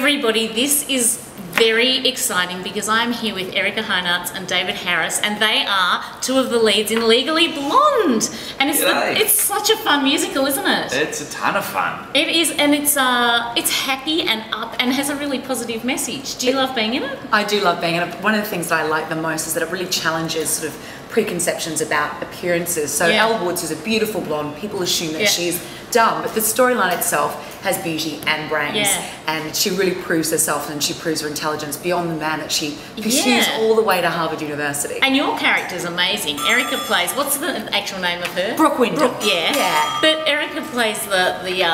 Everybody, this is very exciting because I'm here with Erika Heynatz and David Harris, and they are two of the leads in Legally Blonde. And it's such a fun musical, isn't it? It's a ton of fun. It is, and it's happy and up and has a really positive message. Do you love being in it? I do love being in it. One of the things that I like the most is that it really challenges sort of preconceptions about appearances. So Elle Woods is a beautiful blonde. People assume that she's dumb, but the storyline itself has beauty and brains, and she really proves herself, and she proves her intelligence beyond the man that she pursues all the way to Harvard University. And your character's amazing. Erika plays, what's the actual name of her? Brooke Wyndham. But Erika plays the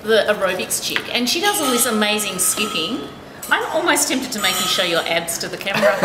aerobics chick, and she does all this amazing skipping. I'm almost tempted to make you show your abs to the camera.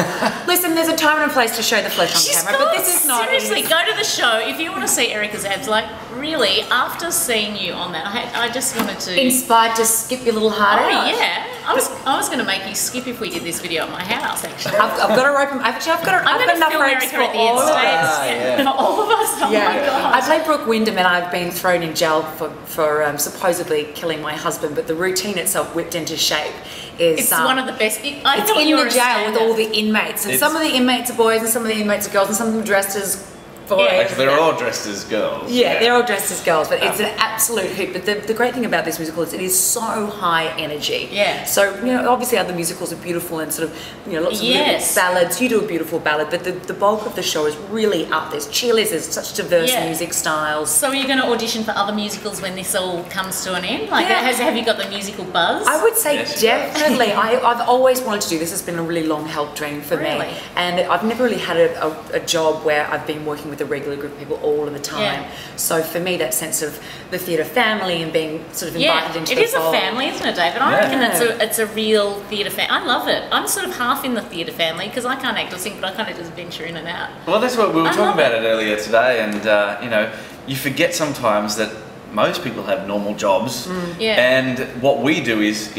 Listen, there's a time and a place to show the flesh on camera, but this is not... Seriously, go to the show. If you want to see Erika's abs, like, really, after seeing you on that, I just wanted to... Inspired to skip your little heart out. Oh, yeah. I was going to make you skip if we did this video at my house, actually. I've got a rope. I've got enough ropes for all of us. For all of us. Oh my God. I play Brooke Wyndham, and I've been thrown in jail for supposedly killing my husband, but the routine itself, whipped into shape, is... It's one of the best. It's in the jail with all the inmates, and some of the inmates are boys, and some of the inmates are girls, and some of them dressed as boys. Like they're all dressed as girls. Yeah, they're all dressed as girls, but it's an absolute hoot. But the great thing about this musical is it is so high energy. Yeah. So, you know, obviously other musicals are beautiful and sort of, you know, lots of little ballads. You do a beautiful ballad, but the bulk of the show is really up. There's cheerleaders, there's such diverse music styles. So are you going to audition for other musicals when this all comes to an end? Like, have you got the musical buzz? I would say definitely. I've always wanted to do this. It's been a really long held dream for me. And I've never really had a job where I've been working with a regular group of people all of the time. So for me, that sense of the theatre family and being sort of invited into the fold. It is a family, isn't it, David? I reckon it's a real theatre family. I love it. I'm sort of half in the theatre family because I can't act or sing, but I kind of just venture in and out. Well, that's what we were talking about it earlier today, and you know, you forget sometimes that most people have normal jobs, and what we do is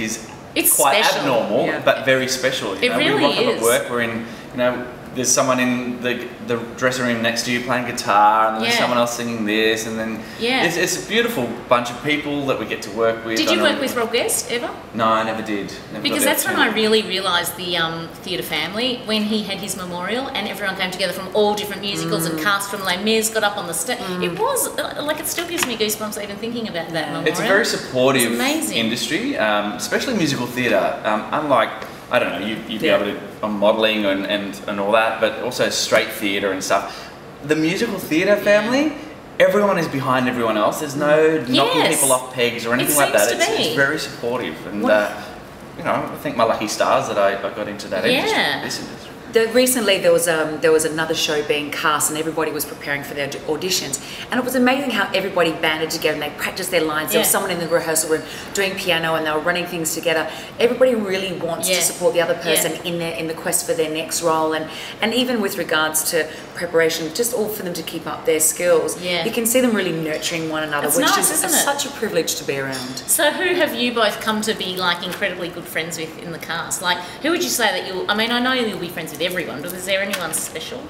quite special. Abnormal, but very special. You know, really we rock up is. at work. We're in, you know, there's someone in the dressing room next to you playing guitar, and then there's someone else singing this, and then it's a beautiful bunch of people that we get to work with. Did you work with Rob Guest ever? No, I never did. Because that's when I really realised the theatre family, when he had his memorial and everyone came together from all different musicals and cast from Les Mis got up on the stage. It was, like, it still gives me goosebumps even thinking about that memorial. It's a very supportive industry, especially musical theatre. Unlike, I don't know, you'd be able to on modelling and all that, but also straight theatre and stuff. The musical theatre family, everyone is behind everyone else. There's no knocking people off pegs or anything like that. It's very supportive, and you know, I think my lucky stars that I got into that industry. This industry. Recently there was another show being cast, and everybody was preparing for their auditions, and it was amazing how everybody banded together and they practiced their lines. There was someone in the rehearsal room doing piano, and they were running things together. Everybody really wants to support the other person in the quest for their next role, and even with regards to preparation, just all for them to keep up their skills. You can see them really nurturing one another, which is such a privilege to be around. So who have you both come to be like incredibly good friends with in the cast? Like, who would you say that you'll, I mean, I know you'll be friends with everyone, but is there anyone special?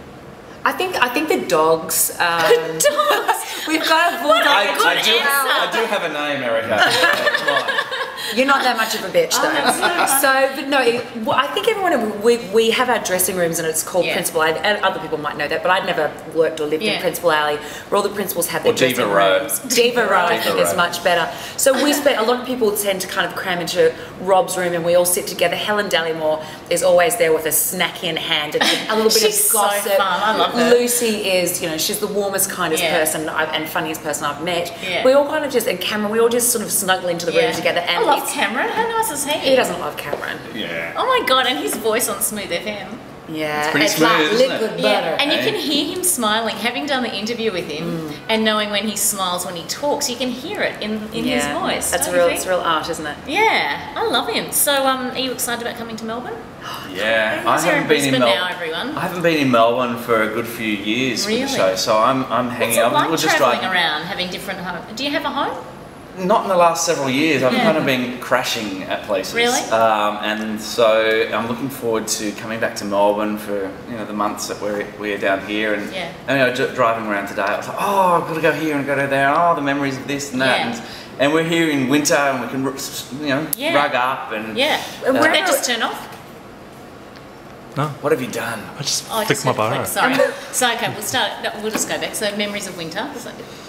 I think the dogs. Dogs. We've got a bulldog. I do have a name, Erika. Come on. You're not that much of a bitch, though. But no, I think everyone, we have our dressing rooms, and it's called Principal Alley. And other people might know that, but I'd never worked or lived in Principal Alley, where all the principals have their dressing rooms. Diva Row, I think, is much better. So we spent, a lot of people tend to kind of cram into Rob's room, and we all sit together. Helen Dallymore is always there with a snack in hand and a little bit of gossip. So fun. I love her. Lucy is, you know, she's the warmest, kindest person and funniest person I've met. We all kind of just, and Cameron, we all just sort of snuggle into the room together. And I love Cameron. How nice is he? He doesn't love Cameron. Oh my God, and his voice on Smooth FM. It's pretty smooth, isn't it? And you can hear him smiling. Having done the interview with him and knowing when he smiles, when he talks, you can hear it in his voice. That's it's real art, isn't it? Yeah, I love him. So, are you excited about coming to Melbourne? Yeah, I haven't been in Melbourne now, everyone. I haven't been in Melbourne for a good few years with the show, so I'm hanging out. What's it like travelling around, having different homes? Do you have a home? Not in the last several years. I've kind of been crashing at places. Really? And so I'm looking forward to coming back to Melbourne for the months that we're down here. And you know, driving around today, I was like, oh, I've got to go here and go to there. Oh, the memories of this and that. and we're here in winter, and we can, rug up and. Yeah. Did they just turn off? No. What have you done? I just flicked my bar. Sorry. So okay, we'll just go back. So memories of winter.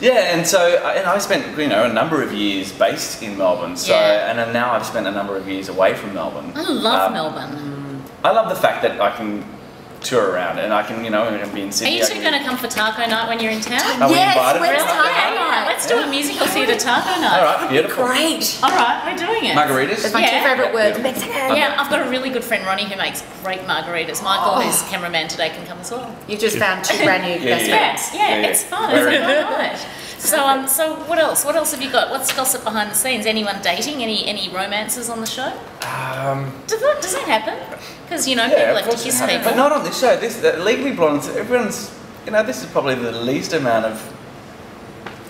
Yeah, and so I spent a number of years based in Melbourne. So and then now I've spent a number of years away from Melbourne. I love Melbourne. I love the fact that I can tour around and I can be in Sydney. Are you two going to come for taco night when you're in town? Are we invited? Yeah. Let's do a musical theatre taco night. All right, beautiful. Great. All right, we're doing it. Margaritas? That's my two favourite words. Mexican. Yeah, I've got a really good friend, Ronnie, who makes great margaritas. Michael, who's cameraman today, can come as well. You've just found two brand new best friends. Yeah, it's fun. It's a fun night. So what else? What else have you got? What's gossip behind the scenes? Anyone dating? Any romances on the show? Does that happen? Because people have to kiss people. But not on this show. Legally Blonde. Everyone's. This is probably the least amount of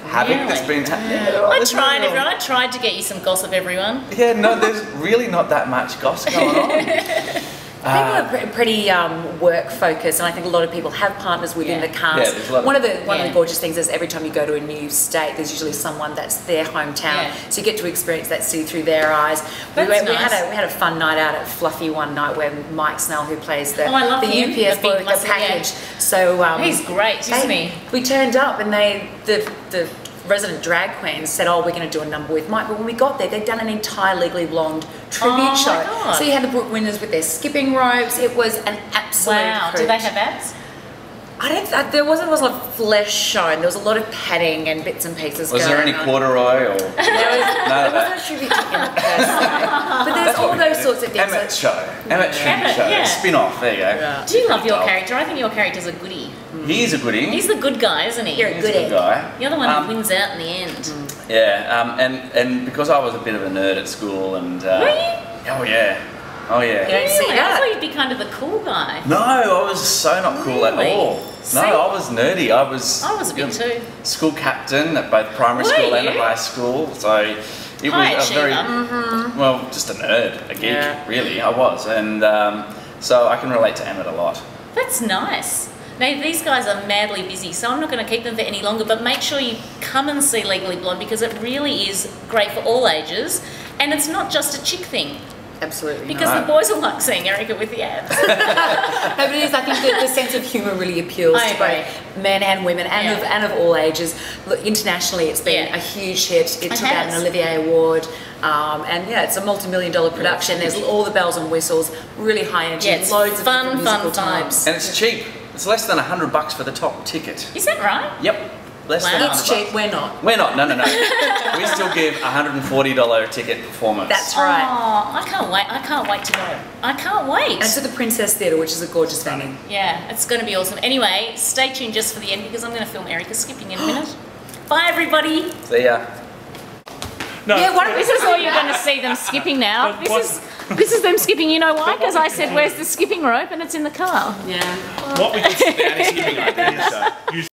havoc that's been happening. I tried to get you some gossip, everyone. Yeah, no, there's really not that much gossip going on. People are pretty work focused, and I think a lot of people have partners within the cast. One of the gorgeous things is every time you go to a new state, there's usually someone that's their hometown, so you get to experience that city through their eyes. We had a fun night out at Fluffy one night where Mike Snell, who plays the UPS boy, the package. So he's great, isn't he? We turned up and the resident drag queens said, we're going to do a number with Mike, but when we got there, they'd done an entire Legally Blonde tribute show. God. So you had the Brooke Winners with their skipping ropes. It was an absolute hoot. Did they have abs? There wasn't a flesh shown. There was a lot of padding and bits and pieces. Was there any corduroy or? There wasn't a tribute to Emmett per se. But there's all those sorts of things. Emmett show. Spin off. There you go. Yeah. Do you love your character? I think your character's a goodie. He's a goodie. He's the good guy, isn't he? You're a good guy. You're the one who wins out in the end. Yeah, and because I was a bit of a nerd at school and... Were you? Oh yeah. You don't see that. I thought you'd be kind of the cool guy. No, I was so not cool at all. No, I was nerdy. I was a bit too. School captain at both primary school and high school. So it was a very just a nerd, a geek, really. I was, and so I can relate to Emmett a lot. That's nice. Now, these guys are madly busy, so I'm not going to keep them for any longer, but make sure you come and see Legally Blonde because it really is great for all ages, and it's not just a chick thing. Absolutely. Because the boys will like seeing Erika with the abs. No, but it is. I think the sense of humour really appeals to both men and women and of all ages. Look, internationally, it's been a huge hit. It took out an Olivier Award. And it's a multi-million-dollar production. There's all the bells and whistles, really high energy, loads of fun times. And it's cheap. It's less than $100 for the top ticket. Is that right? Yep. Less than $100. It's cheap. We're not. We're not. No. We still give $140 ticket performance. That's right. Oh, I can't wait. I can't wait to go. I can't wait. And it's at the Princess Theatre, which is a gorgeous venue. Yeah, it's going to be awesome. Anyway, stay tuned just for the end because I'm going to film Erika skipping in a minute. Bye, everybody. See ya. No. Yeah, this is all you're going to see them skipping now. This is them skipping. You know why? Because I said, "Where's the skipping rope?" and it's in the car. Yeah. What we did skipping rope is